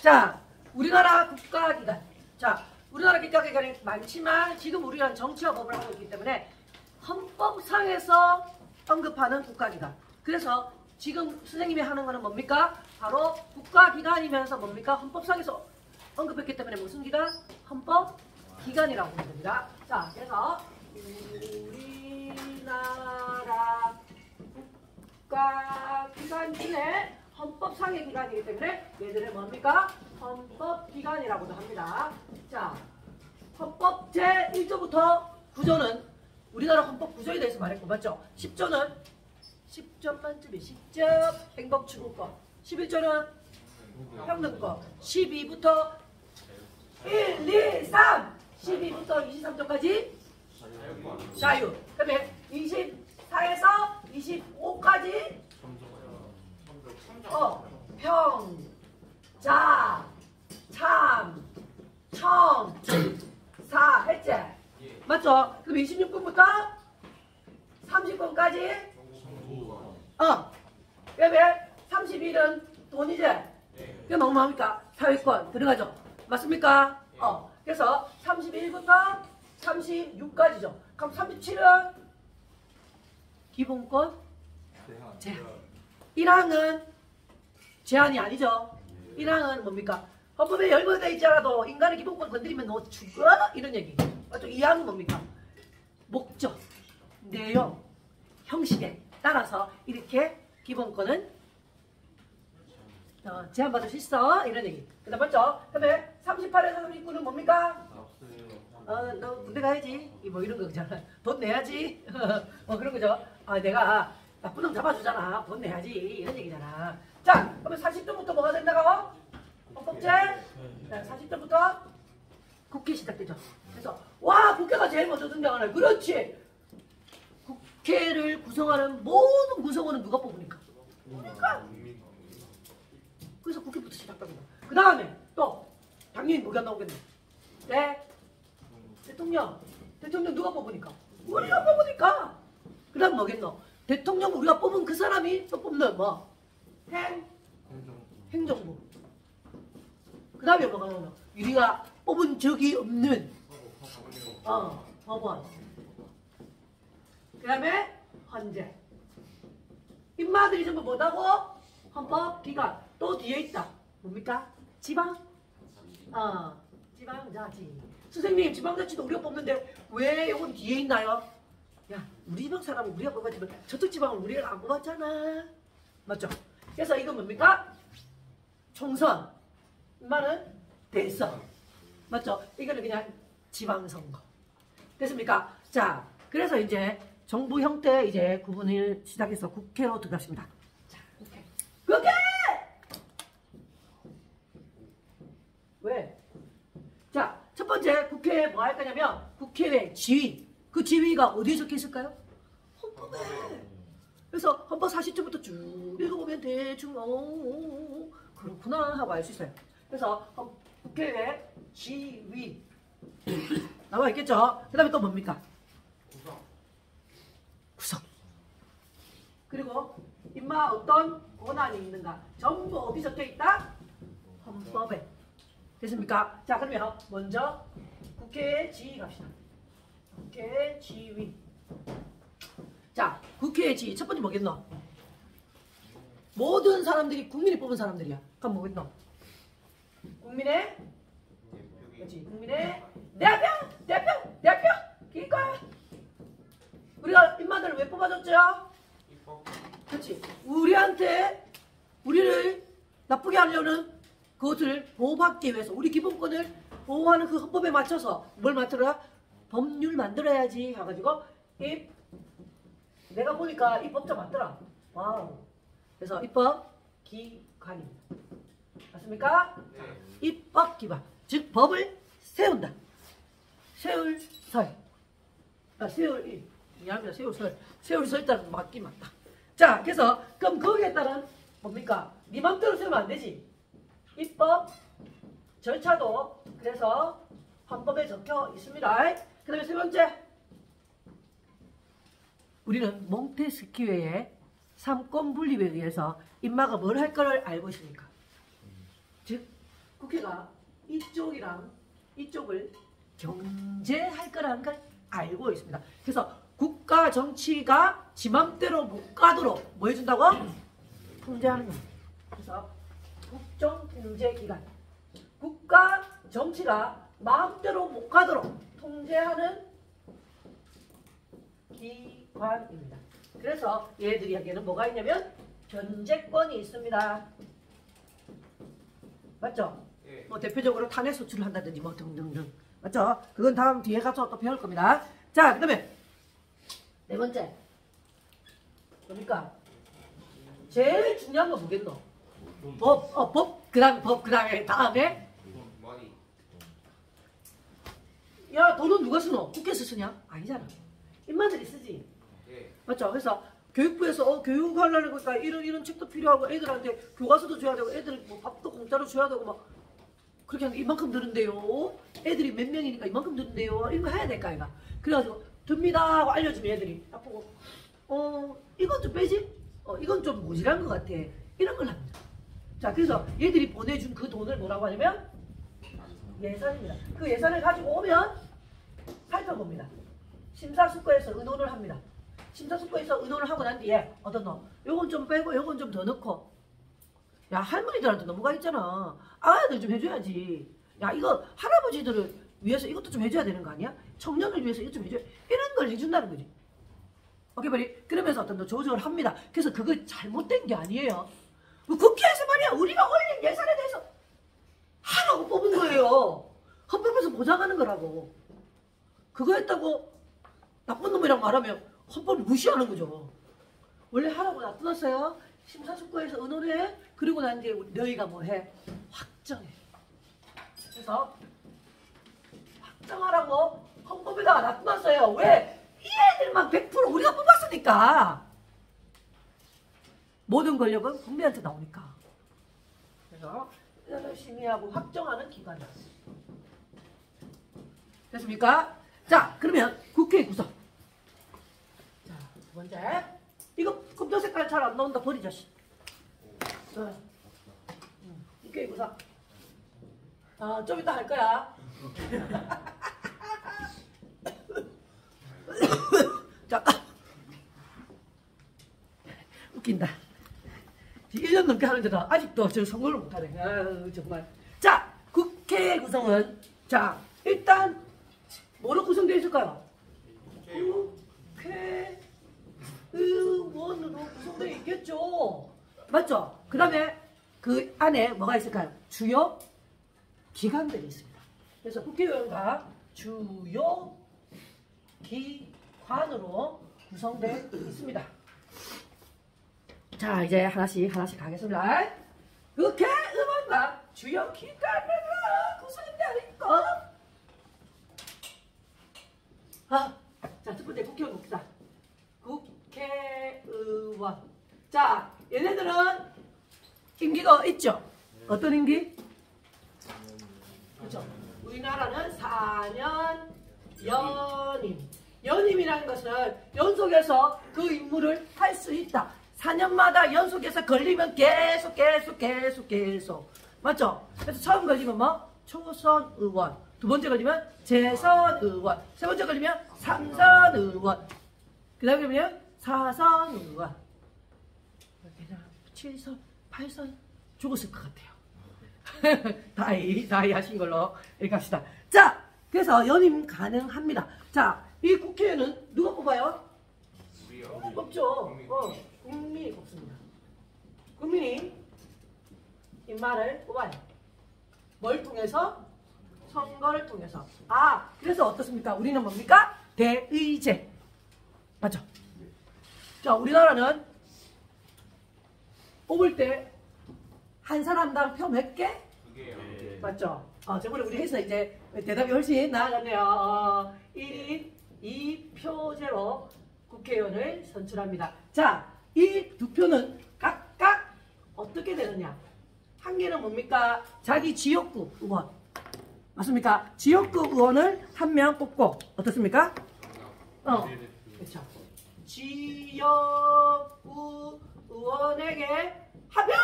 자, 우리나라 국가기관. 자, 우리나라 국가기관이 많지만 지금 우리는 정치와 법을 하고 있기 때문에 헌법상에서 언급하는 국가기관. 그래서 지금 선생님이 하는 거는 뭡니까? 바로 국가기관이면서 뭡니까? 헌법상에서 언급했기 때문에 무슨 기관? 헌법기관이라고 하는 겁니다. 자, 그래서 우리나라 국가기관 중에 헌법상의 기관이기 때문에 얘들은 뭡니까? 헌법기관이라고도 합니다. 자, 헌법 제1조부터 9조는 우리나라 헌법 구조에 대해서 말했고, 맞죠? 10조는 10점 만점에 10점 행복추구권, 11조는 평등권, 12부터 1, 2, 3, 12부터 23조까지 자유. 그 다음에 24에서 25까지 평, 자, 참, 청, 사, 해제. 맞죠? 그럼 26분부터 30분까지 그다음에 31은 돈이지? 그게 뭐합니까? 사회권 들어가죠? 맞습니까? 그래서 31부터 36까지죠. 그럼 37은 기본권 제한. 1항은 제한이 아니죠. 1항은 뭡니까? 헌법에 열거되어 있지 않아도 인간의 기본권 건드리면 너 죽어? 이런 얘기. 맞죠? 2항은 뭡니까? 목적, 내용, 형식에 따라서 이렇게 기본권은 제한받을 수 있어. 이런 얘기. 그 다음 맞죠? 그 다음에 38에서 39는 뭡니까? 너 군대 가야지. 뭐 이런 거잖아. 돈 내야지. 뭐 그런 거죠. 내가 나쁜 놈 잡아주잖아. 돈 내야지. 이런 얘기잖아. 자, 그러면 40조부터 뭐가 된다고? 헌법제? 40조부터 국회 시작되죠. 그래서 와, 국회가 제일 먼저 등장하네. 그렇지. 국회를 구성하는 모든 구성원은 누가 뽑으니까? 그러니까. 그래서 국회부터 시작합니다. 그 다음에 또 당연히 뭐가 나오겠네. 대통령 누가 뽑으니까? 우리가 뽑으니까. 그 다음 뭐겠노? 대통령 우리가 뽑은 그 사람이 또 뽑는 뭐? 행정부. 그 다음에 뭐가 나오노? 우리가 뽑은 적이 없는 법원. 그 다음에 헌재. 인마들이 전부 뭐다고? 헌법기관. 또 뒤에 있다. 뭡니까? 지방? 지방자치. 선생님, 지방자치도 우리가 뽑는데 왜 이건 뒤에 있나요? 야, 우리 지방 사람은 우리가 뽑았지만 저쪽 지방은 우리가 안 뽑았잖아. 맞죠? 그래서 이건 뭡니까? 총선. 인마는 대선. 맞죠? 이거는 그냥 지방선거. 됐습니까? 자, 그래서 이제 정부 형태 이제 구분을 시작해서 국회로 들어갔습니다. 자, 국회! 왜? 자, 첫 번째 국회에 뭐 할 거냐면 국회의 지위. 그 지위가 어디에 적혀 있을까요? 헌법에. 그래서 헌법 40조부터 쭉 읽어보면 대충 그렇구나 하고 알 수 있어요. 그래서 국회의 지위 나와 있겠죠? 그 다음에 또 뭡니까? 구성. 그리고 인마 어떤 권한이 있는가? 전부 어디 적혀 있다? 헌법에. 됐습니까? 자, 그러면 먼저 국회의 지위 갑시다. 국회의 지위. 자, 국회의 지위 첫 번째 뭐겠노? 모든 사람들이 국민이 뽑은 사람들이야. 그럼 뭐겠노? 국민의 그렇지. 국민의 대표 기관. 우리가 인마들을 왜 뽑아줬죠? 그렇지. 우리를 나쁘게 하려는 그것을 보호받기 위해서 우리 기본권을 보호하는 그 헌법에 맞춰서 뭘 만들어야? 법률 만들어야지 해가지고 내가 보니까 이 법자 맞더라. 와우. 그래서 입법기관입니다. 맞습니까? 네. 입법기관. 즉 법을 세운다. 세울설. 미안합니다. 세울설 따른 맞긴 맞다. 자, 그래서 그럼 거기에 따른 뭡니까? 네 맘대로 세우면 안 되지. 입법 절차도 그래서 헌법에 적혀 있습니다. 그 다음에 세 번째, 우리는 몽테스키웨의 삼권 분립에 의해서 인마가 뭘 할 거를 알고 있으니까. 즉 국회가 이쪽이랑 이쪽을 경제할 거라는 걸 알고 있습니다. 그래서 국가 정치가 지 맘대로 못 가도록 뭐 해준다고? 통제하는 겁니다. 그래서 국정통제기관, 국가 정치가 마음대로 못 가도록 통제하는 기관입니다. 그래서 얘들에게는 뭐가 있냐면 견제권이 있습니다. 맞죠? 예. 뭐 대표적으로 탄핵 소추를 한다든지 뭐 등등등. 맞죠? 그건 다음 뒤에 가서 또 배울 겁니다. 자, 그 다음에 네 번째 뭡니까? 제일 중요한 건 뭐겠노? 법, 그 다음에 많이. 야, 돈은 누가 쓰노? 국회에서 쓰냐? 아니잖아. 인마들이 쓰지. 예. 맞죠? 그래서 교육부에서 교육하려고 그러니까 이런 책도 필요하고 애들한테 교과서도 줘야 되고 애들 뭐 밥도 공짜로 줘야 되고 막 그렇게 하는 게 이만큼 드는데요. 애들이 몇 명이니까 이만큼 드는데요. 이런 거 해야 될까 이가. 그래가지고 듭니다 하고 알려주면 애들이 나보고 이건 좀 빼지? 이건 좀 모자란 것 같아. 이런 걸 합니다. 자, 그래서 얘들이 보내준 그 돈을 뭐라고 하냐면 예산입니다. 그 예산을 가지고 오면 살펴봅니다. 심사숙고해서 의논을 합니다. 심사숙고해서 의논을 하고 난 뒤에 어떤 너 요건 좀 빼고 요건 좀 더 넣고 야 할머니들한테 너무가 있잖아. 아들 좀 해줘야지. 야 이거 할아버지들을 위해서 이것도 좀 해줘야 되는 거 아니야? 청년을 위해서 이것 좀 해줘야 이런 걸 해준다는 거지. 오케이 말이 그러면서 어떤 너 조정을 합니다. 그래서 그거 잘못된 게 아니에요. 국회에서 말이야 우리가 올린 예산에 대해서 하라고 뽑은 거예요. 헌법에서 보장하는 거라고. 그거 했다고 나쁜 놈이라고 말하면 헌법을 무시하는 거죠. 원래 하라고 놔둬놨어요. 심사숙고해서 의논해. 그리고 난 뒤에 너희가 뭐 해? 확정해. 그래서 확정하라고 헌법에다가 놔둬놨어요. 왜? 이 애들만 100% 우리가 뽑았으니까. 모든 권력은 국민한테 나오니까. 그래서 심의하고 확정하는 기관이야. 됐습니까? 자, 그러면 국회 구성. 자, 두 번째. 이거 검정 색깔 잘 안 나온다. 버리자, 씨. 국회 구성. 좀 이따 할 거야. 잠깐. 웃긴다. 1년 넘게 하는데도 아직도 저 선거를 못하네. 아유, 정말. 자, 국회 구성은 자, 일단 뭐로 구성되어 있을까요? 국회의원으로 구성되어 있겠죠. 맞죠? 그 다음에 그 안에 뭐가 있을까요? 주요 기관들이 있습니다. 그래서 국회의원과 주요 기관으로 구성되어 있습니다. 자, 이제 하나씩 가겠습니다. 국회의원과 주요 기관으로 구성되어 있고 자, 첫 번째 국회의원 봅시다. 국회의원. 자, 얘네들은 임기가 있죠? 어떤 임기? 그렇죠. 우리나라는 4년 연임. 연임이라는 것은 연속해서 그 임무를 할 수 있다. 4년마다 연속해서 걸리면 계속. 맞죠? 그래서 처음 걸리면 뭐? 초선 의원. 두 번째 걸리면 재선 의원. 세 번째 걸리면 3선 의원. 그 다음에 걸리면 4선 의원. 7선, 8선 죽었을 것 같아요. 다이 하신 걸로 이렇게 합시다. 자, 그래서 연임 가능합니다. 자, 이 국회에는 누가 뽑아요? 없죠. 국민이 뽑습니다. 국민이 인마를 뽑아요. 뭘 통해서? 선거를 통해서. 그래서 어떻습니까? 우리는 뭡니까? 대의제. 맞죠? 자, 우리나라는 뽑을 때 한 사람당 표 몇 개? 2개요. 맞죠? 저번에 우리 해서 이제 대답이 훨씬 나아졌네요. 1인 2표제로 국회의원을 선출합니다. 자, 이 두 표는 각각 어떻게 되느냐? 한 개는 뭡니까? 자기 지역구 의원. 맞습니까? 지역구 의원을 한 명 뽑고 어떻습니까? 그렇죠. 지역구 의원에게 한 명!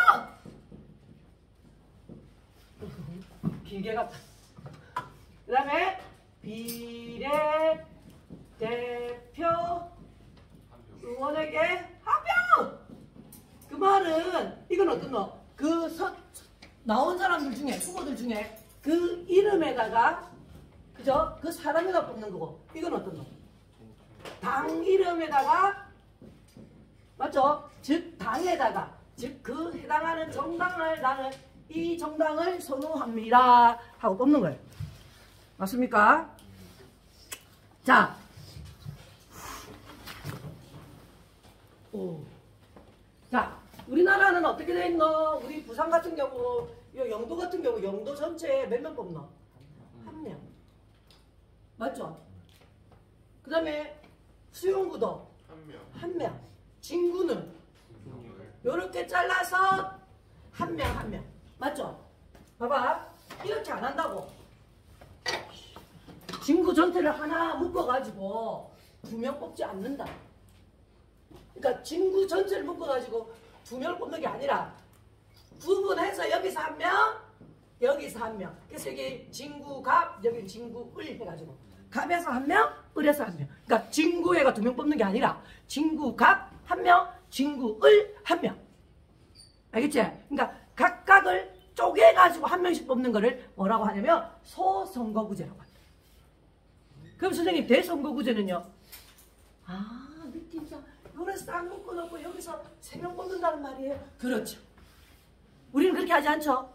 길게 갔다. 그 다음에 비례 대표 의원에게 합병. 그 말은 이건 어떤 거? 나온 사람들 중에 후보들 중에 그 이름에다가 그죠? 그 사람에다 뽑는 거고. 이건 어떤 거? 당 이름에다가 맞죠? 즉 당에다가 즉 그 해당하는 정당을 나는 이 정당을 선호합니다 하고 뽑는 거예요. 맞습니까? 자, 자, 우리나라는 어떻게 돼 있노? 우리 부산 같은 경우, 영도 같은 경우 영도 전체에 몇 명 뽑노? 한 명. 맞죠? 그 다음에 수용구도 한 명. 진구는 요렇게 잘라서 한 명 한 명. 맞죠? 봐봐. 이렇게 안 한다고. 진구 전체를 하나 묶어가지고 2명 뽑지 않는다. 그러니까 진구 전체를 묶어가지고 2명을 뽑는 게 아니라 구분해서 여기서 한 명, 여기서 한 명. 그래서 여기 진구갑, 여기 진구을 해가지고 갑에서 한 명, 을에서 한 명. 그러니까 진구애가 2명 뽑는 게 아니라 진구갑 한 명, 진구을 한 명. 알겠지? 그러니까 각각을 쪼개가지고 한 명씩 뽑는 거를 뭐라고 하냐면 소선거구제라고 합니다. 그럼 선생님 대선거구제는요? 아, 느낌상 요래서 딱 묶어놓고 여기서 3명 뽑는다는 말이에요. 그렇죠. 우리는 그렇게 하지 않죠?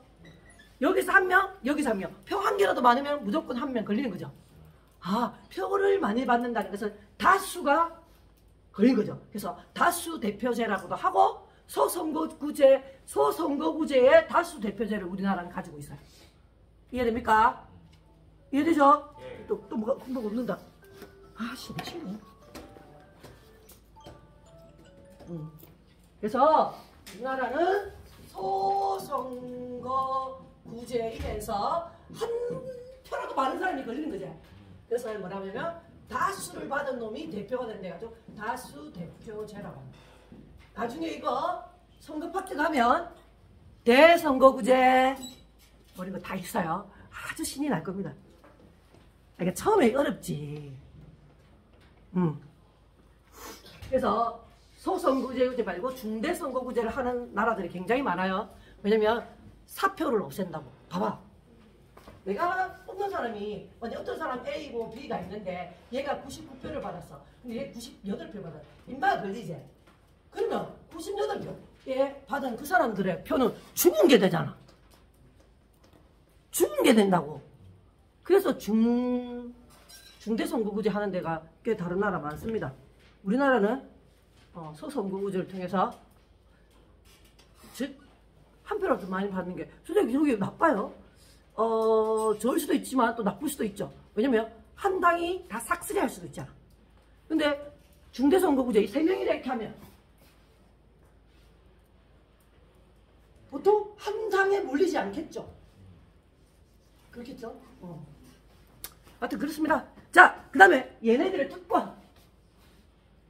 여기서 한 명, 여기서 한 명. 표 한 개라도 많으면 무조건 한 명 걸리는 거죠. 아, 표를 많이 받는다는 것은 다수가 걸린 거죠. 그래서 다수 대표제라고도 하고 소선거구제의 다수 대표제를 우리나라는 가지고 있어요. 이해됩니까? 이해되죠? 예. 또 뭐가 없는다. 아씨, 내 친구. 그래서 우리나라는 소선거구제이면서 한 표라도 많은 사람이 걸리는 거죠. 그래서 뭐라면 다수를 받은 놈이 대표가 된대가지고 다수 대표제라고 합니다. 나중에 이거 선거 파트 가면 대선거구제 뭐 이런 거 다 있어요. 아주 신이 날 겁니다. 그러니까 처음에 어렵지. 그래서 소선거구제 말고 중대선거구제를 하는 나라들이 굉장히 많아요. 왜냐면 사표를 없앤다고. 봐봐. 내가 뽑는 사람이 어떤 사람 A고 B가 있는데 얘가 99표를 받았어. 근데 얘 98표 받았어. 인마가 걸리지. 그러면 98표에 받은 그 사람들의 표는 죽은 게 되잖아. 죽은 게 된다고. 그래서 중대선거구제 하는 데가 꽤 다른 나라 많습니다. 우리나라는 소선거구제를 통해서 즉 한 표라도 많이 받는 게 솔직히 저게 나빠요. 좋을 수도 있지만 또 나쁠 수도 있죠. 왜냐면 한 당이 다 싹쓸이 할 수도 있잖아. 근데 중대선거구제 3명이나 이렇게 하면 보통 한 당에 몰리지 않겠죠. 그렇겠죠? 하여튼 그렇습니다. 자, 그 다음에 얘네들의 특권.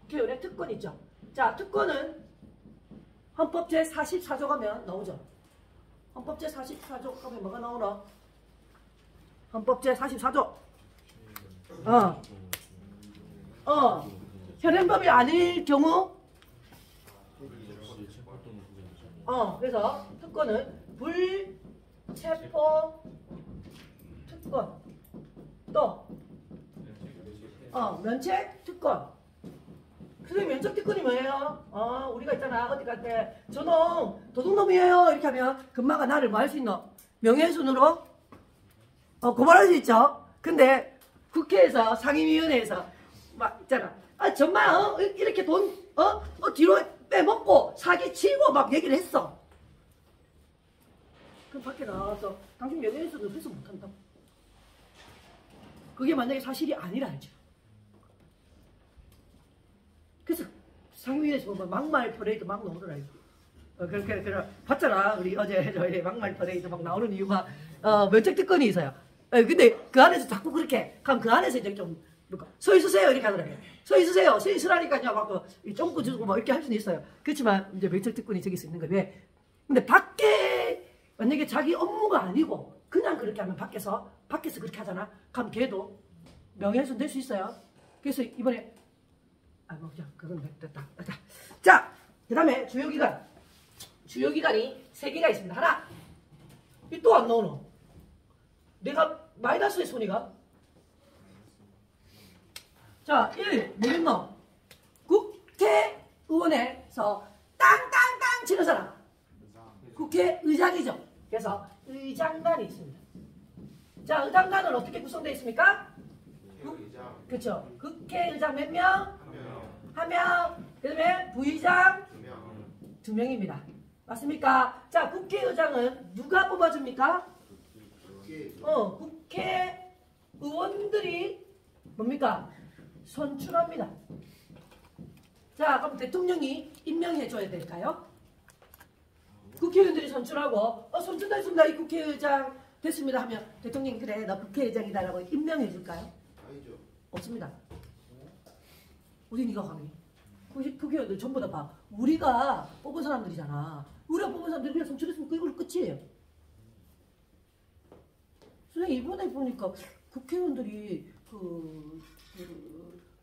국회의원의 특권 있죠. 자, 특권은 헌법 제44조 가면 나오죠. 헌법 제44조 가면 뭐가 나오나? 헌법 제44조. 현행법이 아닐 경우 그래서 특권은 불체포 특권 또 면책 특권. 선생님 면책 특권이 뭐예요? 우리가 있잖아 어디 갈 때 저놈 도둑놈이에요 이렇게 하면 금마가 나를 뭐 할 수 있노? 명예훼손으로 고발할 수 있죠. 근데 국회에서 상임위원회에서 막 있잖아 정말 이렇게 돈 뒤로 빼먹고 사기치고 막 얘기를 했어. 그럼 밖에 나와서 당신 명예훼손을 해서 못한다고. 그게 만약에 사실이 아니라죠. 그래서 상위에서 뭐 막말 퍼레이드 막 나오더라고요. 그렇게 봤잖아. 우리 어제 저희 막말 퍼레이드 막 나오는 이유가 면책 특권이 있어요. 근데 그 안에서 자꾸 그렇게 그럼 그 안에서 이제 좀 서 있으세요 이렇게 하더라고요. 서 있으세요. 서 있으라니까요. 막 쫑꾸 주고 막 이렇게 할 수는 있어요. 그렇지만 이제 면책 특권이 저기 서 있는 거예요. 왜? 근데 밖에 만약에 자기 업무가 아니고 그냥 그렇게 하면 밖에서 그렇게 하잖아. 그럼 걔도 명예훼손 될 수 있어요. 그래서 이번에 그건 됐다. 자, 그 다음에 주요기간. 주요기간이 3개가 있습니다. 하나, 이 또 안 나오노? 내가 마이너스의 손이가? 자, 1, 뭐겠노? 국회의원에서 땅땅땅 치는 사람. 국회의장이죠. 그래서 의장단이 있습니다. 자, 의장단은 어떻게 구성되어 있습니까? 의장 그렇죠. 국회의장 몇 명? 1명, 1명. 그 다음에 부의장 2명, 2명입니다. 맞습니까? 자, 국회의장은 누가 뽑아줍니까? 국회의원들이 뭡니까? 선출합니다. 자, 그럼 대통령이 임명해줘야 될까요? 국회의원들이 선출하고 선출됐습니다. 이 국회의장 됐습니다 하면 대통령이 그래 너 국회의장이다라고 임명해줄까요? 아니죠. 없습니다. 우린 이거 강의. 국회의원들 전부 다 봐. 우리가 뽑은 사람들이잖아. 우리가 뽑은 사람들이 그냥 선출했으면 그걸로 끝이에요. 선생님 이번에 보니까 국회의원들이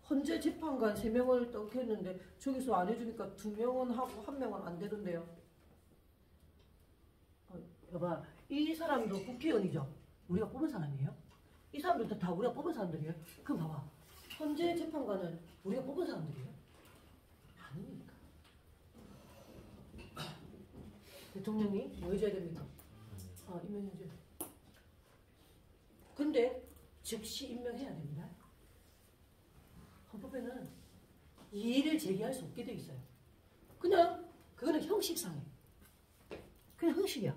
헌재 재판관 3명을 딱 했는데 저기서 안 해주니까 2명은 하고 1명은 안 되던데요. 봐봐, 이 사람도 국회의원이죠. 우리가 뽑은 사람이에요. 이 사람들도 다 우리가 뽑은 사람들이에요. 그럼 봐봐, 헌재 재판관은 우리가 뽑은 사람들이에요? 아닙니까? 대통령이 뭐 해줘야 됩니까? 임명해줘야. 근데 즉시 임명해야 됩니다. 헌법에는 이의를 제기할 수 없게 돼 있어요. 그냥 그거는 형식상이에요. 그냥 형식이야.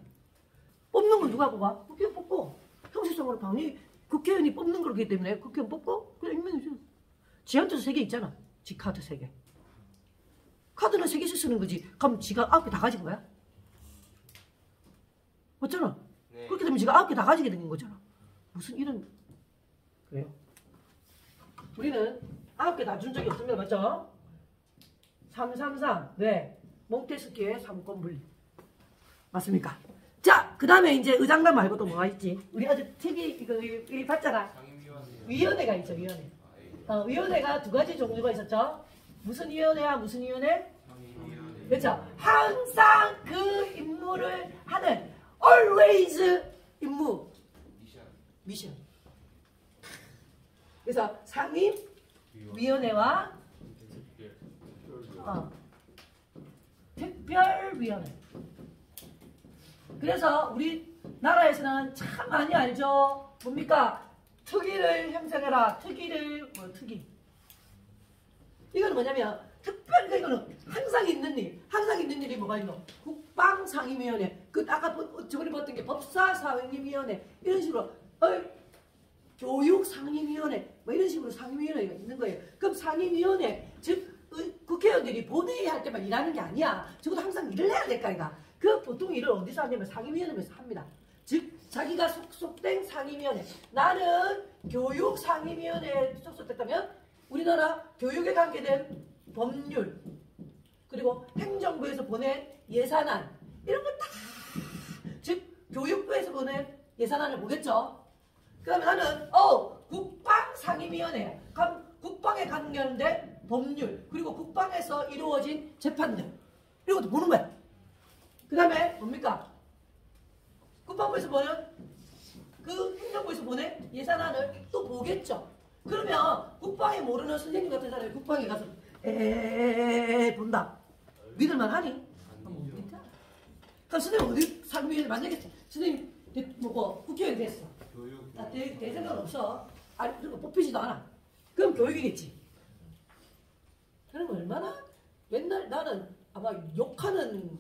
뽑는 건 누가 뽑아? 국회의원 뽑고 형식적으로 당연히 국회의원이 뽑는 거기 때문에 국회의원 뽑고 그냥 임명해줘. 지한테도 3개 있잖아. 지 카드 3개. 카드는 3개씩 쓰는 거지. 그럼 지가 9개 다 가진 거야? 맞잖아. 네. 그렇게 되면 지가 9개 다 가지게 되는 거잖아. 무슨 이런 그래요? 우리는 9개 다 준 적이 없습니다. 맞죠? 333 네. 몽테스키의 3권분리 맞습니까? 자, 그 다음에 이제 의장단 말고 또 뭐가 있지? 우리 어제 TV 이거 봤잖아. 상임위원회. 위원회가 있죠. 위원회. 위원회가 2가지 종류가 있었죠. 무슨 위원회야? 무슨 위원회? 상임위원회. 그렇죠. 항상 그 임무를 하는 always 임무 미션. 그래서 상임위원회와 특별위원회. 그래서 우리나라에서는 참 많이 알죠. 뭡니까? 특위를 형성해라. 특위. 이거는 뭐냐면 특별히 이거는 항상 있는 일. 항상 있는 일이 뭐가 있노? 국방상임위원회. 아까 저번에 봤던 게 법사상임위원회. 이런 식으로 교육상임위원회. 뭐 이런 식으로 상임위원회가 있는 거예요. 그럼 상임위원회 즉 국회의원들이 본회의 할 때만 일하는 게 아니야. 적어도 항상 일을 해야 될까 이가. 그 보통 일을 어디서 하냐면 상임위원회에서 합니다. 즉 자기가 속속된 상임위원회. 나는 교육상임위원회에 속속됐다면 우리나라 교육에 관계된 법률 그리고 행정부에서 보낸 예산안 이런 거 다 즉 교육부에서 보낸 예산안을 보겠죠. 그 다음에 나는 국방상임위원회. 그럼 국방에 관련된 법률 그리고 국방에서 이루어진 재판들 이런 것도 보는 거야. 그 다음에 뭡니까? 국방부에서 보는 그 행정부에서 보낸 예산안을 또 보겠죠. 그러면 국방에 모르는 선생님 같은 사람이 국방에 가서 본다. 믿을만 하니? 모르니까. 그럼 선생님 어디 상임위원회 만약에 선생님 국회의원 됐어. 될 생각은 없어. 아니 그리고 뽑히지도 않아. 그럼 교육이겠지. 그럼 얼마나 맨날 나는 아마 욕하는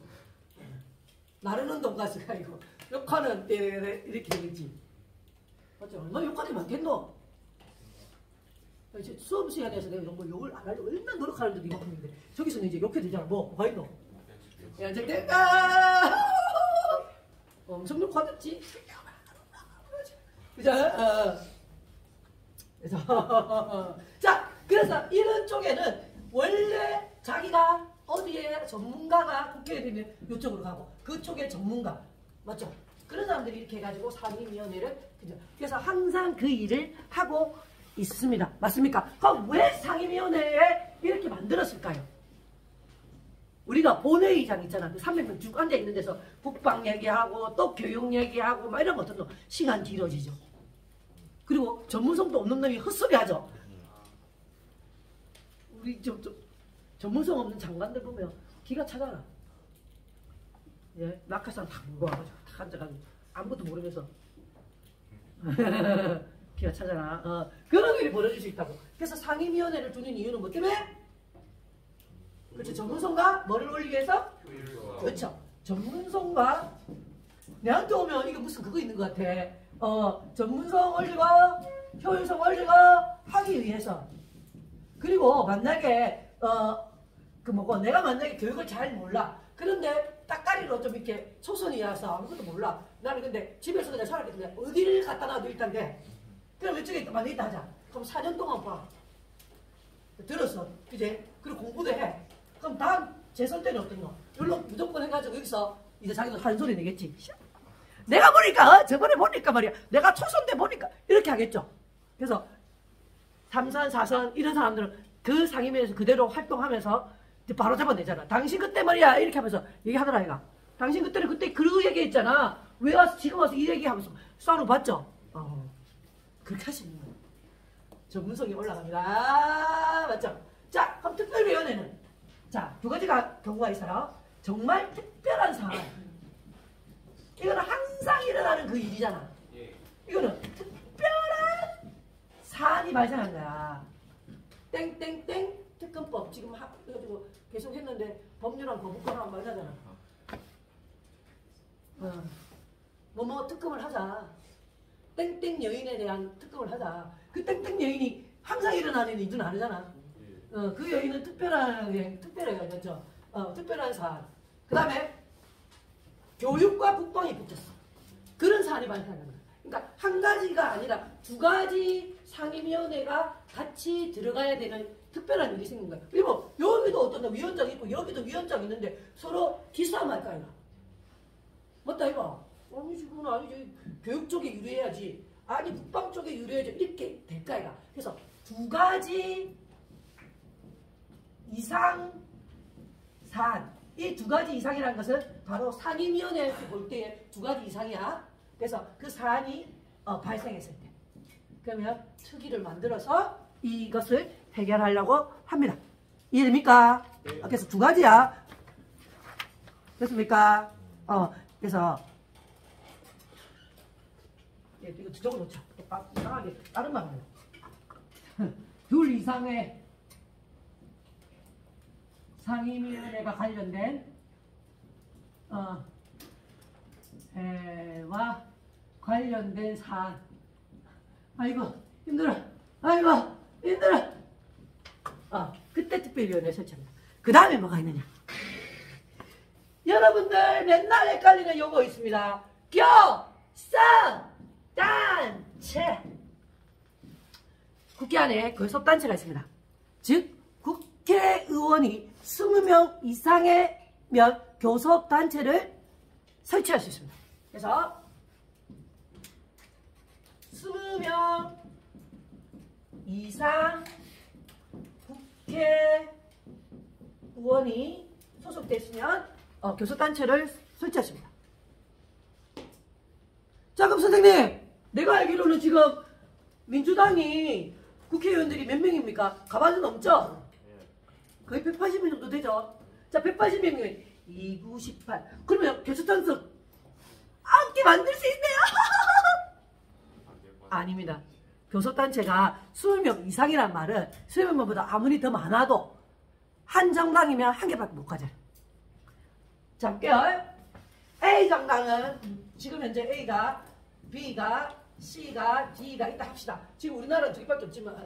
나르는 돈가스가 이거 욕하는 때 이렇게 되겠지. 맞죠? 얼마나 욕하는 게 많겠노? 이제 수업 시간에서 내가 이런 거 욕을 안 하려고 얼마나 노력하는데도 욕하는데 저기서는 이제 욕해도 되잖아. 뭐가 있노? 야 이제 내가 엄청 욕하겠지. 그죠? 그래서 이런 쪽에는 원래 자기가 어디에 전문가가 국회에 되면 이쪽으로 가고 그쪽에 전문가 맞죠? 그런 사람들이 이렇게 해가지고 상임위원회를 그래서 항상 그 일을 하고 있습니다. 맞습니까? 그럼 왜 상임위원회에 이렇게 만들었을까요? 우리가 본회의장 있잖아. 그 300명 쭉 앉아있는 데서 국방 얘기하고 또 교육 얘기하고 막 이런 거 어떤 시간 길어지죠. 그리고 전문성도 없는 놈이 헛소리 하죠. 우리 전문성 없는 장관들 보면 기가 차잖아. 예, 낙하산 탁 물고 와가지고 탁 앉아가지고 아무것도 모르면서 기가 차잖아. 그런 일이 벌어질 수 있다고. 그래서 상임위원회를 두는 이유는 뭐 때문에? 그렇죠. 전문성과 뭐를 올리기 위해서? 그렇죠. 전문성과 내한테 오면 이게 무슨 그거 있는 것 같아. 전문성 올리고 효율성 올리고 하기 위해서. 그리고 만약에 그 뭐고 내가 만약에 교육을 잘 몰라. 그런데 따까리로 좀 이렇게 초선이라서 아무것도 몰라. 나는 근데 집에서 그냥 살았기 때문에 어디를 갖다 놔도 일단 돼. 그럼 이쪽에 만약에 있다 하자. 그럼 4년 동안 봐. 들었어. 그제? 그리고 공부도 해. 그럼 다음 재선 때는 어떤 거? 물론 무조건 해가지고 여기서 이제 자기도 한 소리 내겠지. 내가 보니까 저번에 보니까 말이야. 내가 초선 때 보니까 이렇게 하겠죠. 그래서 3선, 4선 이런 사람들은 그 상임위에서 그대로 활동하면서 이제 바로 잡아내잖아. 당신 그때 말이야 이렇게 하면서 얘기하더라 얘가. 당신 그때는 그때 그 얘기했잖아. 왜 와서 지금 와서 이 얘기하면서 싸우는 거 봤죠? 그렇게 하시는 거예요. 전문성이 올라갑니다. 맞죠? 자, 그럼 특별위원회는 자, 두 가지가 경우가 있어요. 정말 특별한 사안. 이거는 항상 일어나는 그 일이잖아. 이거는 특별한 사안이 발생한 거야. 땡땡땡 특검법 지금 해가지고 계속 했는데 법률안 거부권하고 말 하잖아. 뭐 특검을 하자. 땡땡 여인에 대한 특검을 하자. 그 땡땡 여인이 항상 일어나는 일은 아니잖아. 그 여인은 특별해요. 그렇죠? 특별한 사안. 그 다음에 교육과 국방이 붙었어. 그런 사안이 발생하는 거야. 그러니까 한 가지가 아니라 두 가지 상임위원회가 같이 들어가야 되는 특별한 일이 생긴 거야. 그리고 여기도 어떤 위원장 있고 여기도 위원장 있는데 서로 기싸움 할까 이거. 맞다 이거. 아니지 그건 아니지. 교육 쪽에 유리해야지. 아니 국방 쪽에 유리해야지. 이렇게 될까 이거. 그래서 두 가지 이상 사안. 이 두 가지 이상이라는 것은 바로 상임위원회에서 볼 때의 두 가지 이상이야. 그래서 그 사안이 발생했을 때. 그러면 특위를 만들어서 이것을 해결하려고 합니다. 이해됩니까? 네. 그래서 두 가지야. 됐습니까? 그래서 이거 적어놓자. 이상하게 다른 방법이야. 둘 이상의 상임위원회가 관련된 와 관련된 사안. 아이고 힘들어. 아이고 힘들어. 그때 특별위원회 설치합니다. 그 다음에 뭐가 있느냐? 여러분들 맨날 헷갈리는 요거 있습니다. 교섭단체. 국회 안에 교섭단체가 있습니다. 즉 국회의원이 20명 이상이면 교섭단체를 설치할 수 있습니다. 그래서 20명 이상 국회의원이 소속되어 있으면 교섭단체를 설치하십니다. 자 그럼 선생님 내가 알기로는 지금 민주당이 국회의원들이 몇 명입니까? 가만히 넘죠? 거의 180명 정도 되죠? 자 180명이면 298 그러면 교섭단체 9개 만들 수 있네요. 아닙니다. 교섭단체가 20명 이상이란 말은 20명보다 아무리 더 많아도 한 정당이면 한 개밖에 못 가져요. 자 볼게요. A 정당은 지금 현재 A가 B가 C가 D가 있다 합시다. 지금 우리나라는 두 개밖에 없지만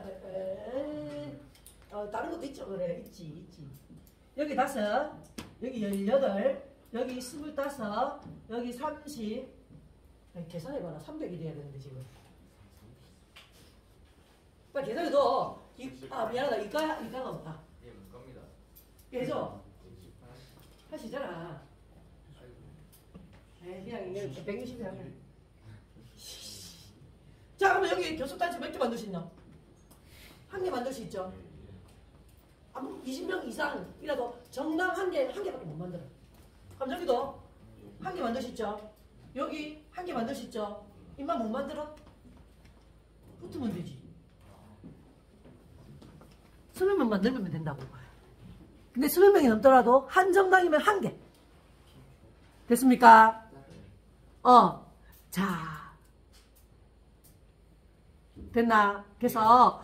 다른 것도 있죠. 그래 있지. 여기 5, 여기 18, 여기 25, 여기 30. 계산해봐라. 300이 돼야 되는데 지금. 빨리 계산해줘. 미안하다. 이가가 없다. 예, 못 갑니다. 해줘. 할 수 있잖아. 그냥 이게 160이 하네. 자, 그러면 여기 교섭단체 몇 개 만들 수 있나? 한 개 만들 수 있죠. 20명 이상이라도 정당 한 개밖에 못 만들어. 그럼 여기도 한 개 만들 수 있죠. 여기 한 개 만들 수 있죠. 입만 못 만들어? 붙으면 되지. 20명 만들면 된다고. 근데 20명이 넘더라도 한 정당이면 한 개. 됐습니까? 자. 됐나? 그래서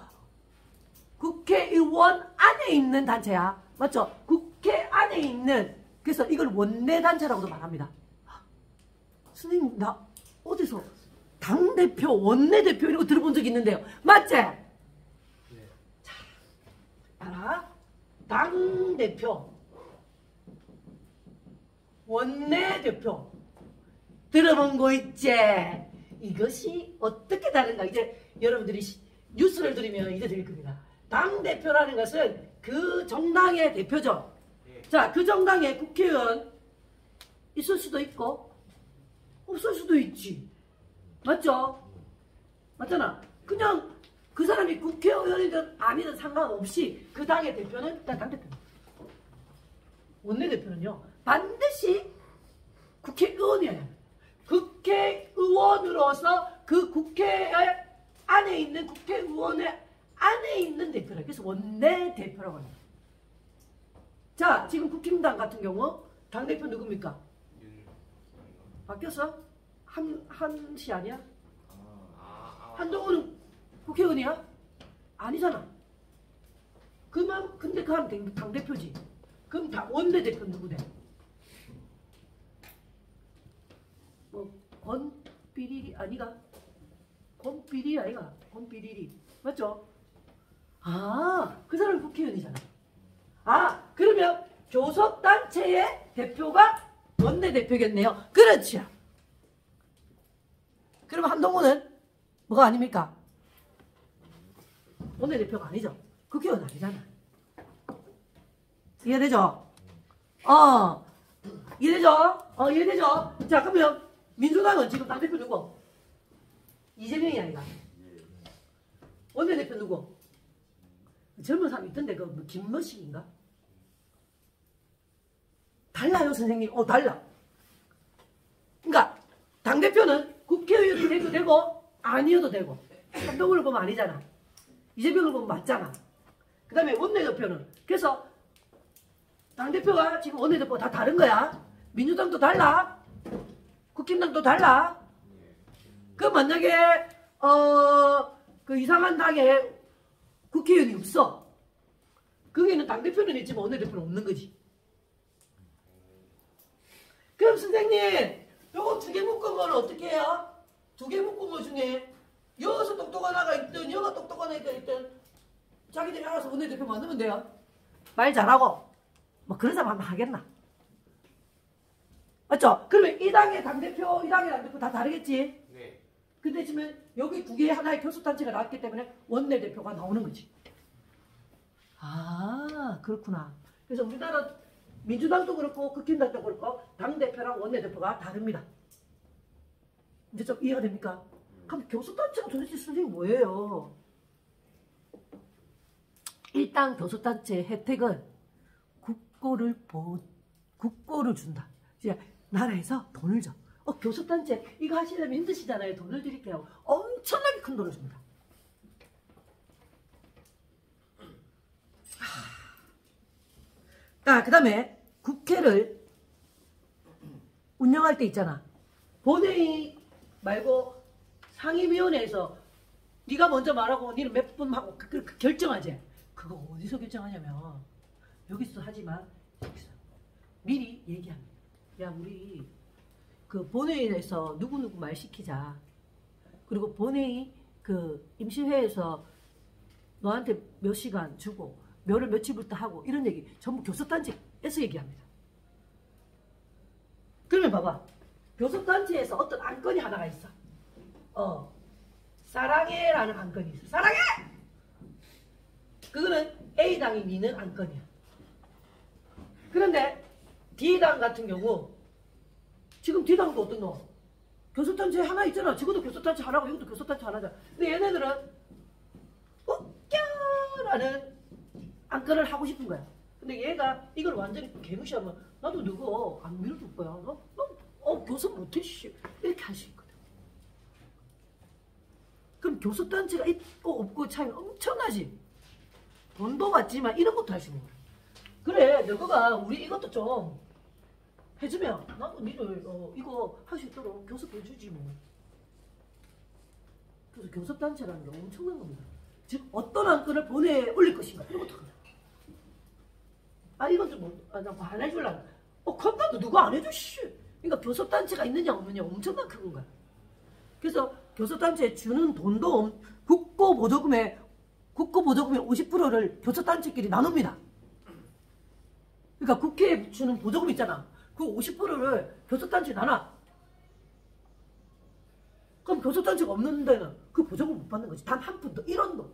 국회의원 안에 있는 단체야. 맞죠? 국회 안에 있는, 그래서 이걸 원내단체라고도 말합니다. 선생님, 나 어디서 당대표, 원내대표 이런 거 들어본 적 있는데요. 맞지? 자, 알아? 당대표, 원내대표 들어본 거 있지? 이것이 어떻게 다른가? 이제 여러분들이 뉴스를 들으면 이제 들릴 겁니다. 당대표라는 것은 그 정당의 대표죠. 자, 그 정당의 국회의원 있을 수도 있고 없을 수도 있지. 맞죠? 맞잖아. 그냥 그 사람이 국회의원이든 아니든 상관없이 그 당의 대표는 일단 당대표입니다. 원내대표는요, 반드시 국회의원이어야 합니다. 국회의원으로서 그 국회 안에 있는 국회의원의 안에 있는 대표라. 그래서 원내대표라고 합니다. 자, 지금 국힘당 같은 경우 당대표 누굽니까? 바뀌었어? 한시 아니야? 한동훈은 국회의원이야? 아니잖아. 그만, 근데 그 하면 당대표지. 그럼 원내대표 누구 돼? 뭐 권비리리 아니가? 권비리 아이가? 권비리리 맞죠? 그 사람은 국회의원이잖아. 그러면 교섭단체의 대표가 원내대표겠네요. 그렇죠. 그러면 한동훈은 뭐가 아닙니까? 원내대표가 아니죠. 국회의원 아니잖아. 이해되죠? 이해되죠? 이해되죠? 자, 그러면 민주당은 지금 당대표 누구? 이재명이 아니라. 원내대표 누구? 젊은 사람 있던데, 그 김머식인가? 달라요, 선생님. 달라. 그러니까 당대표는 국회의원이 돼도 되고 아니어도 되고. 한동훈을 보면 아니잖아. 이재명을 보면 맞잖아. 그 다음에 원내대표는. 그래서 당대표가 지금 원내대표가 다 다른 거야. 민주당도 달라. 국힘당도 달라. 그 만약에 그 이상한 당에 국회의원이 없어. 거기는 당대표는 있지만 원내대표는 없는 거지. 그럼 선생님, 요거 두 개 묶은 거는 어떻게 해요? 두 개 묶은 거 중에 여기서 똑똑한 하나가 있든 여기가 똑똑한 애가 있든 자기들이 알아서 원내대표 만들면 돼요. 말 잘하고 뭐 그런 사람 하면 하겠나? 맞죠? 그러면 이 당의 당대표, 이 당의 당대표 다 다르겠지? 네. 근데 지금 여기 두 개의 하나의 교섭단체가 나왔기 때문에 원내대표가 나오는 거지. 그렇구나. 그래서 우리나라 민주당도 그렇고 국힘당도 그렇고 당대표랑 원내대표가 다릅니다. 이제 좀 이해가 됩니까? 그럼 교섭단체가 도대체 선생님 뭐예요? 일단 교섭단체의 혜택은 국고를 준다. 이제 나라에서 돈을 줘. 교섭단체 이거 하시려면 힘드시잖아요. 돈을 드릴게요. 엄청나게 큰 돈을 줍니다. 그 다음에 국회를 운영할 때 있잖아. 본회의 말고 상임위원회에서 네가 먼저 말하고 니는 몇 분 하고 결정하지. 그거 어디서 결정하냐면 여기서 하지만 여기서 미리 얘기합니다. 야, 우리 그 본회의에서 누구누구 말 시키자. 그리고 본회의 그 임시회에서 너한테 몇 시간 주고 몇월 며칠부터 하고 이런 얘기 전부 교섭단체에서 얘기합니다. 그러면 봐봐. 교섭단체에서 어떤 안건이 하나가 있어. 사랑해라는 안건이 있어. 사랑해! 그거는 A당이 미는 안건이야. 그런데 D당 같은 경우 지금 D당도 어떤 놈? 교섭단체 하나 있잖아. 지금도 교섭단체 하나고 이것도 교섭단체 하나잖아. 근데 얘네들은 웃겨라는 안건을 하고 싶은 거야. 근데 얘가 이걸 완전히 개무시하면 나도 너가 안 밀어줄 거야. 교섭 못해 씨. 이렇게 할 수 있거든. 그럼 교섭단체가 있고 없고 차이는 엄청나지. 돈도 받지만 이런 것도 할 수 있는 거야. 그래 너가 우리 이것도 좀 해주면 나도 니를 이거 할 수 있도록 교섭해주지 뭐. 그래서 교섭단체라는 게 엄청난 겁니다. 즉 어떤 안건을 보내 올릴 것인가 이런 것도 그래. 이건 좀 안 해줄라. 건다도 누가 안 해줘 씨. 그러니까 교섭단체가 있느냐 없느냐 엄청난 큰 거야. 그래서 교섭단체에 주는 돈도 국고보조금의 50%를 교섭단체끼리 나눕니다. 그러니까 국회에 주는 보조금 있잖아. 그 50%를 교섭단체에 나눠. 그럼 교섭단체가 없는 데는 그 보조금 못 받는 거지. 단 한 푼도 1원도.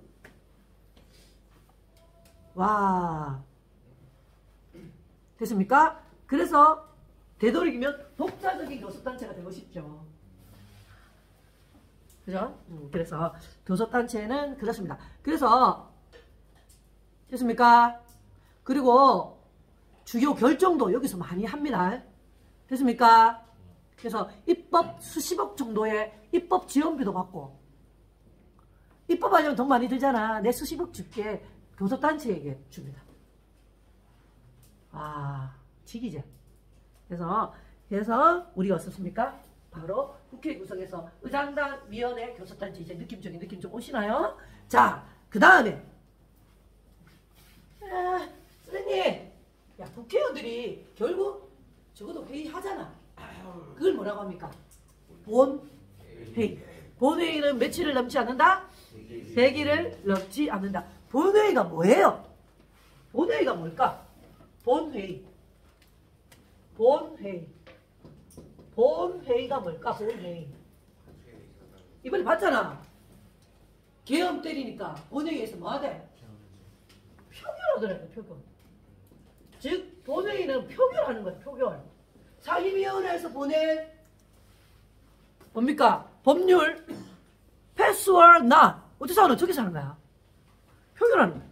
와. 됐습니까? 그래서 되도록이면 독자적인 교섭단체가 되고 싶죠. 그죠? 그래서 교섭단체는 그렇습니다. 그래서 됐습니까? 그리고 주요 결정도 여기서 많이 합니다. 됐습니까? 그래서 입법 수십억 정도의 입법 지원비도 받고 입법하려면 돈 많이 들잖아. 내 수십억 줄게. 교섭단체에게 줍니다. 지기죠. 그래서 우리가 어떻습니까? 바로 국회 구성에서 의장단, 위원회, 교섭단체 이제 느낌 좀 오시나요? 자, 그 다음에 선생님, 야 국회의원들이 결국 적어도 회의하잖아. 그걸 뭐라고 합니까? 본회의. 본회의는 며칠을 넘지 않는다? 100일을 넘지 않는다. 본회의가 뭐예요? 본회의가 뭘까? 본회의가 뭘까? 본회의. 이번에 봤잖아. 계엄 때리니까 본회의에서 뭐 하대? 표결하더라고, 표결. 즉 본회의는 표결하는 거야, 표결. 상임위원회에서 보낸 뭡니까? 법률 pass or not. 어디서 하는? 저기서 하는 거야. 표결하는 거야.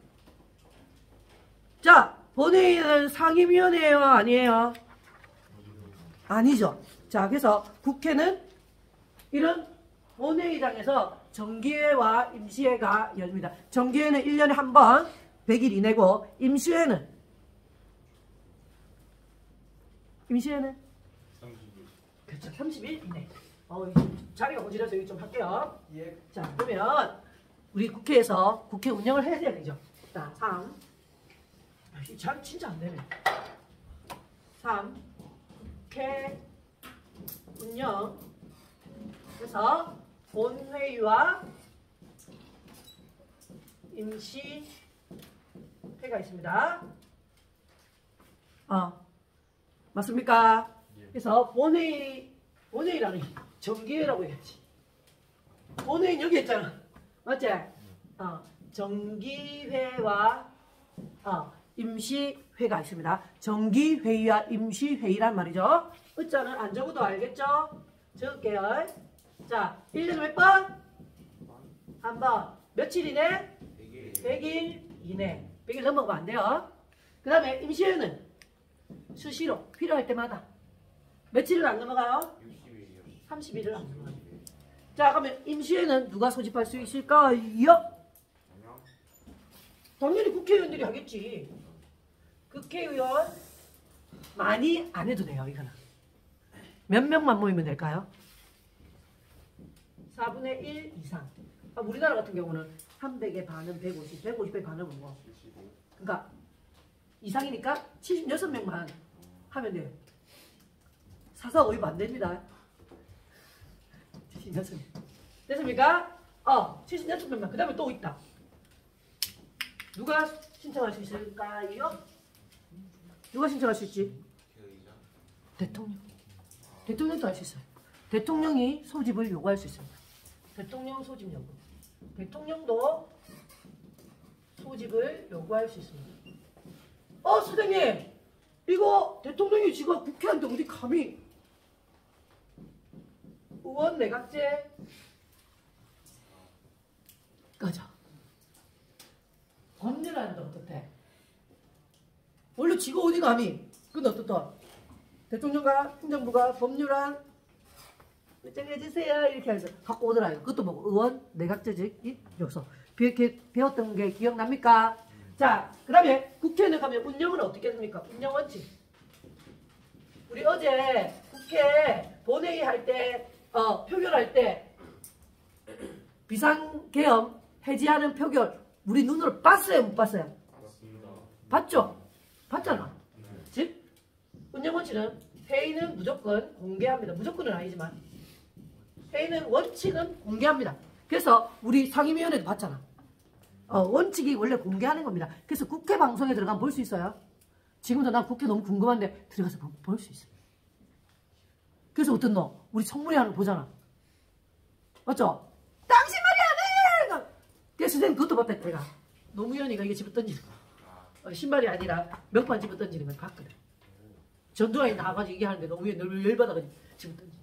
자, 본회의는 상임위원회예요, 아니에요? 아니죠. 자, 그래서 국회는 이런 본회의장에서 정기회와 임시회가 열립니다. 정기회는 1년에 한 번 100일 이내고 임시회는 30일. 그렇죠. 30일 이내. 자리가 모자라서 여기 좀 할게요. 예. 자, 그러면 우리 국회에서 국회 운영을 해야 되죠. 자, 3. 이 자리 진짜 안 되네. 3. 국회 운영. 그래서 본회의와 임시회가 있습니다. 맞습니까? 그래서 본회의라는 정기회라고 해야지. 본회의는 여기 있잖아. 맞지? 정기회와 임시회가 있습니다. 정기회의와 임시회의란 말이죠. 의자는 안 적어도 알겠죠? 적을게요. 자, 1년에 몇 번? 한 번. 며칠 이내? 100일 이내. 100일 넘어가면 안 돼요. 그 다음에 임시회는 수시로 필요할 때마다 며칠을 안 넘어가요? 30일을 안 넘어가요. 자, 그러면 임시회는 누가 소집할 수 있을까요? 당연히 국회의원들이 하겠지. 국회의원 많이 안 해도 돼요. 이거는 몇 명만 모이면 될까요? 4분의 1 이상. 우리나라 같은 경우는 300의 반은 150, 150의 반은 뭐. 그러니까 이상이니까 76명만 하면 돼요. 4사 5입 안 됩니다. 76명. 됐습니까? 76명만. 그 다음에 또 있다. 누가 신청할 수 있을까요? 누가 신청할 수 있지? 대통령. 대통령도 할 수 있어요. 대통령이 소집을 요구할 수 있습니다. 대통령 소집 요구. 대통령도 소집을 요구할 수 있습니다. 선생님! 이거 대통령이 지금 국회한테 어디 감히 의원 내각제 꺼져. 법률안도 어떻대? 원래 지가 어디 감히? 그건 어떻다? 대통령과 행정부가 법률안 결정해주세요 이렇게 해서 갖고 오더라요. 그것도 뭐 의원 내각제직 여기서 배웠던 게 기억납니까? 자, 그 다음에 국회의원 가면 운영은 어떻게 됩니까? 운영 원칙. 우리 어제 국회 본회의 할 때, 표결할 때 비상계엄 해제하는 표결 우리 눈으로 봤어요? 못 봤어요? 맞습니다. 봤죠? 봤잖아. 즉 운영 원칙은 회의는 무조건 공개합니다. 무조건은 아니지만 회의는 원칙은 공개합니다. 그래서 우리 상임위원회도 봤잖아. 원칙이 원래 공개하는 겁니다. 그래서 국회 방송에 들어가면 볼 수 있어요. 지금도 난 국회 너무 궁금한데 들어가서 볼 수 있어요. 그래서 어떤 너 우리 청문회 하는 거 보잖아. 맞죠? 당신 말이 안 해! 그래서 선생님 그것도 봤다. 내가 노무현이가 이게 집어 던지는 거. 신발이 아니라 명판 집어 던지는 걸 봤거든. 전두환이 나와가지고 얘기하는데 노무현이 늘 열받아가지고 집어 던지.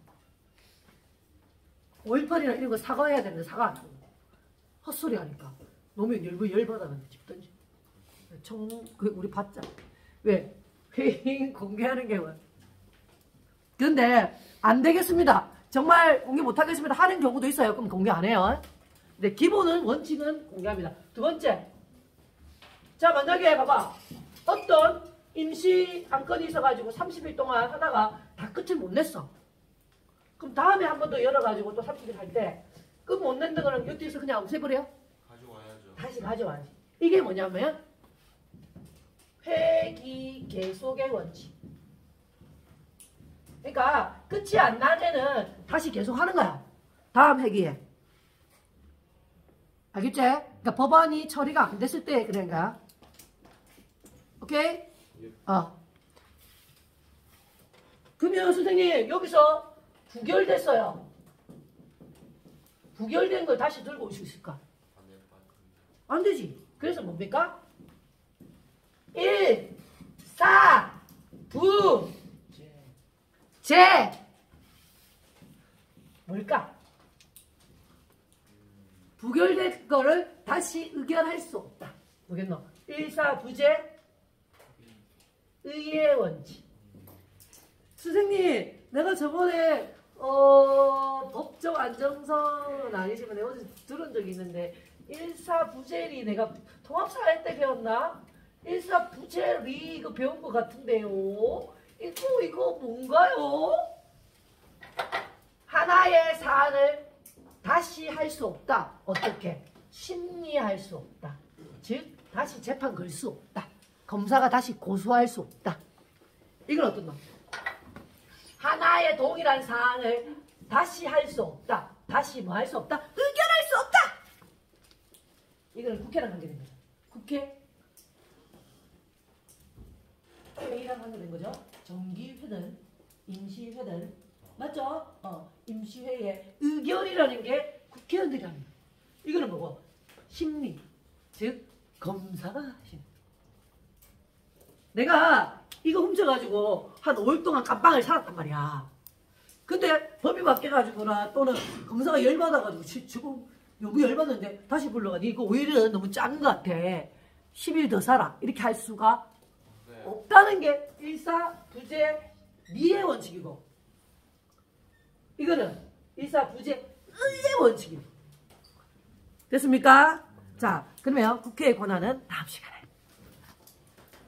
5.18이나 이런 거 사과해야 되는데 사과 안 하고 헛소리 하니까 노무현 열받아가지고 집어 던지. 우리 봤자. 왜? 회의 공개하는 게 뭐. 그런데 안 되겠습니다. 정말 공개 못하겠습니다. 하는 경우도 있어요. 그럼 공개 안 해요. 근데 기본은 원칙은 공개합니다. 두 번째. 자, 만약에 봐봐. 어떤 임시 안건이 있어가지고 30일 동안 하다가 다 끝을 못 냈어. 그럼 다음에 한 번 더 열어가지고 또 30일 할 때 끝 못 낸다 그러면 여기에서 그냥 없애버려? 가져와야죠. 다시 가져와야지. 이게 뭐냐면 회기 계속의 원칙. 그러니까 끝이 안 나면은 다시 계속 하는 거야. 다음 회기에. 알겠지? 그러니까 법안이 처리가 안 됐을 때 그런 거야. 오케이? 그러면 선생님 여기서 부결됐어요. 부결된 걸 다시 들고 올 수 있을까? 안 되지. 그래서 뭡니까? 1, 4, 9, 제 뭘까? 부결된 거를 다시 의결할 수 없다. 뭐겠노? 1, 4, 부재 의의 원칙. 선생님, 내가 저번에 법적 안정성은 아니지만 내가 어제 들은 적이 있는데 1, 4, 부재리 내가 통합사회 때 배웠나? 1, 4, 부재리 이거 배운 것 같은데요. 이거 뭔가요? 하나의 사안을 다시 할 수 없다. 어떻게? 심리할 수 없다. 즉 다시 재판 걸 수 없다. 검사가 다시 고소할 수 없다. 이건 어떤 놈? 하나의 동일한 사안을 다시 할 수 없다. 다시 뭐 할 수 없다? 의결할 수 없다. 이거는 국회랑 관계된 거죠. 국회 회의랑 관계된 거죠. 정기회든 임시회든 맞죠? 임시회의에 의결이라는 게 국회의원들이 합니다. 이거는 뭐고? 심리, 즉 검사가 하십니다. 내가 이거 훔쳐가지고 한 5일 동안 깜빵을 살았단 말이야. 근데 법이 바뀌어가지고나 또는 검사가 열받아가지고 지금 여기 열받는데 다시 불러가. 이거 5일은 너무 짠 것 같아. 10일 더 살아. 이렇게 할 수가 없다는 게 일사부재 미의 원칙이고, 이거는 일사부재 의의 원칙이고. 됐습니까? 자, 그러면 국회의 권한은 다음 시간에.